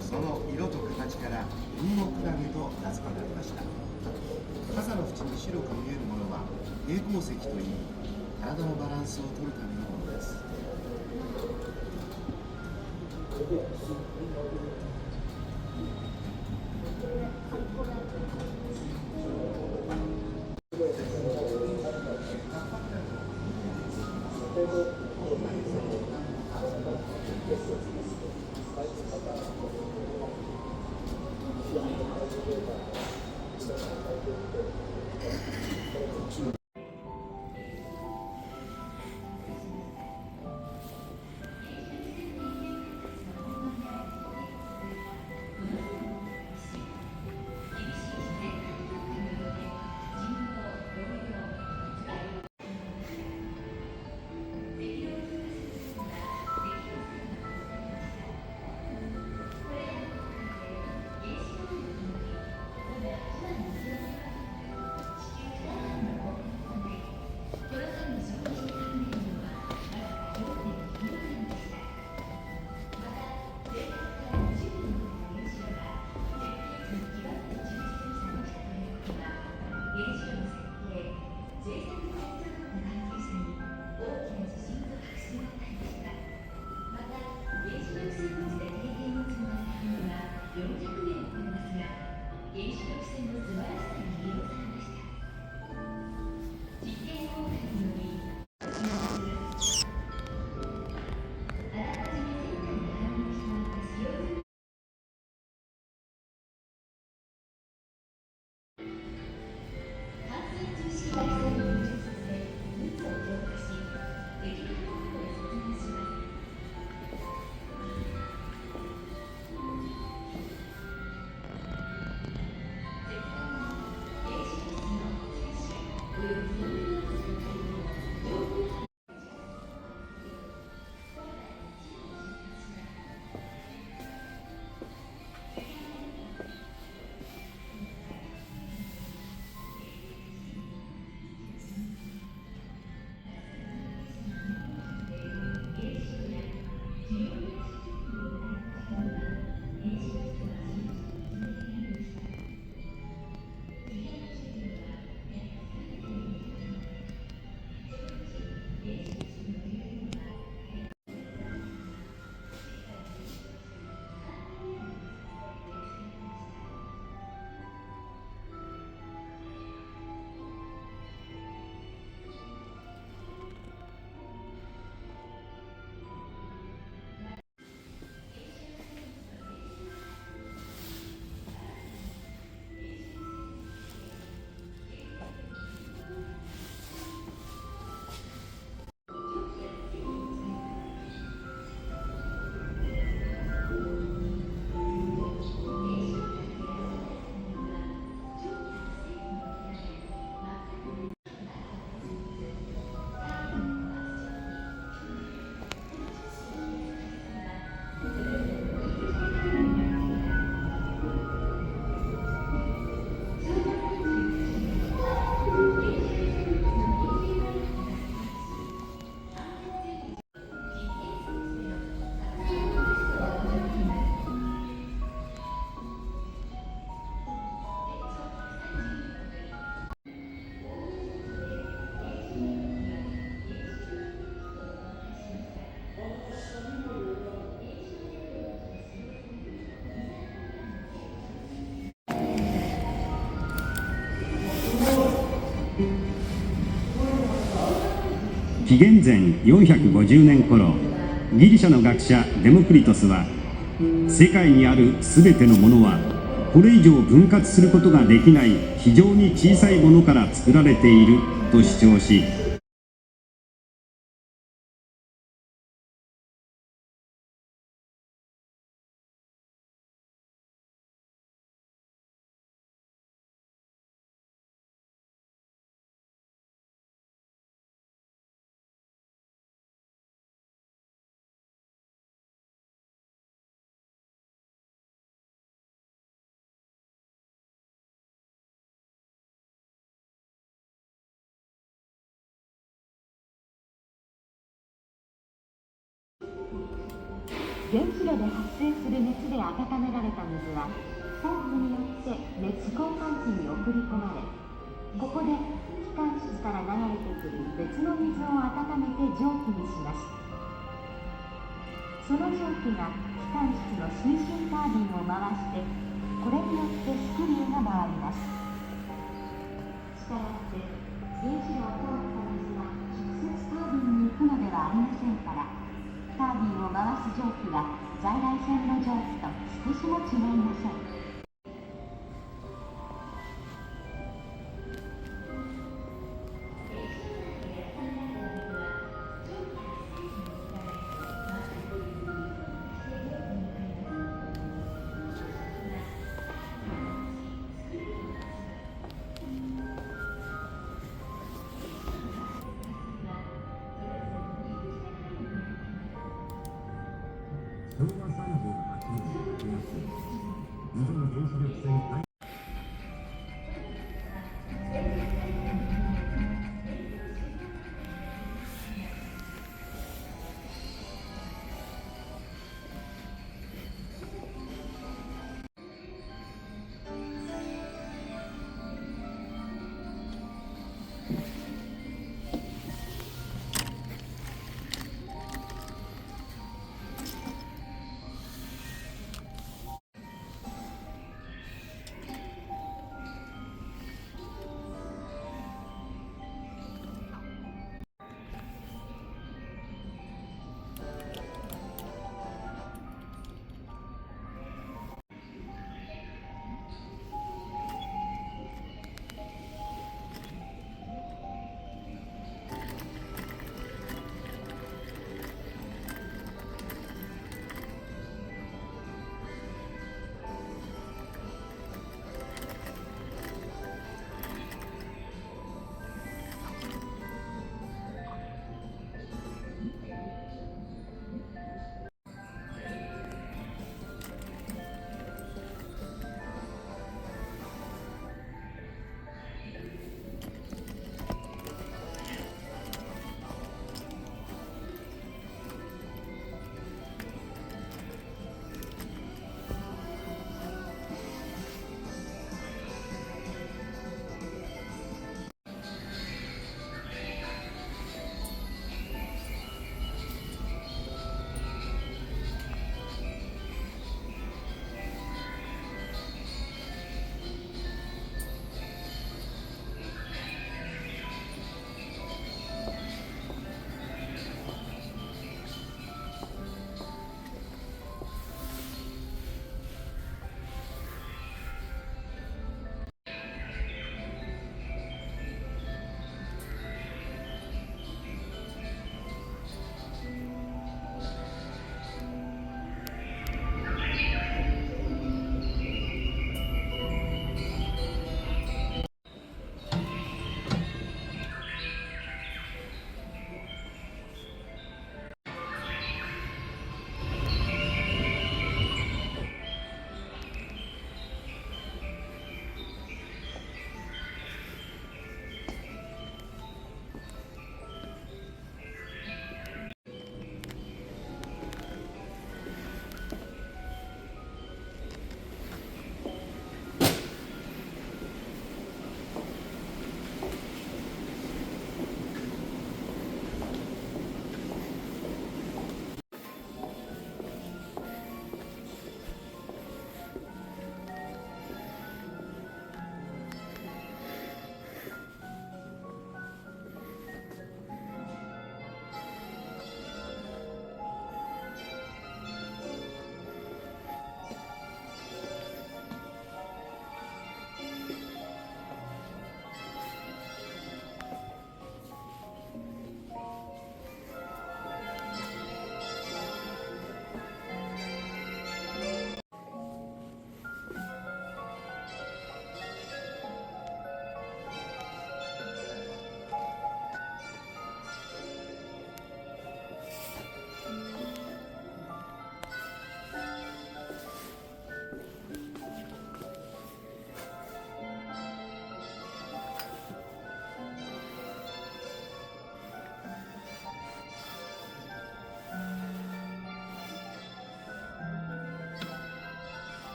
その色と形から雲母クラゲと名付けられました。傘の縁に白く見えるものは平衡石といい、体のバランスを取るためのものです。紀元前450年頃、ギリシャの学者デモクリトスは、世界にあるすべてのものはこれ以上分割することができない非常に小さいものから作られていると主張し、原子炉で発生する熱で温められた水はポンプによって熱交換器に送り込まれ、ここで気管室から流れてくる別の水を温めて蒸気にします。その蒸気が気管室の推進タービンを回して、これによってスクリューが回ります。したがって原子炉を通った水は直接タービンに行くのではありませんから、タービンを回す蒸気は在来線の蒸気と少しも違いません。昭和38年9月、日本原子力船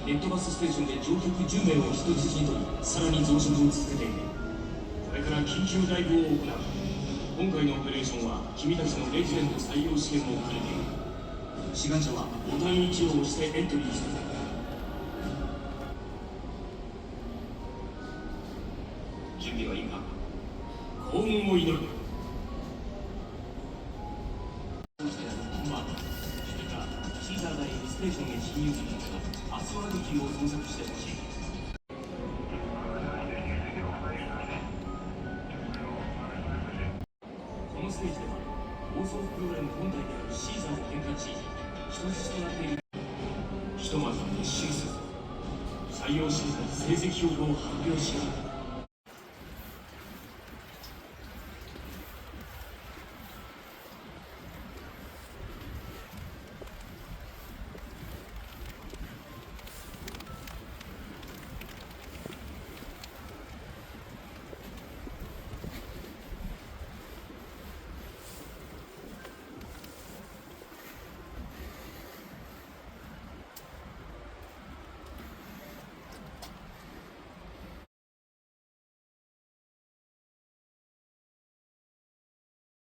ネットバスステーションで乗客10名を人質に取り、さらに増殖を続けている。これから緊急ダイブを行う。今回のオペレーションは君たちのレジデント採用試験も兼ねている。志願者はボタン1を押してエントリーしてくれ。準備はいいか。幸運を祈る。シーザー第2ステーションへ侵入するのか、パスワードキーを捜索してほしい。このステージでは放送プログラム本体であるシーザーを変換し、人質となっている。ひとまず撤収する。採用試験の成績表を発表しよう。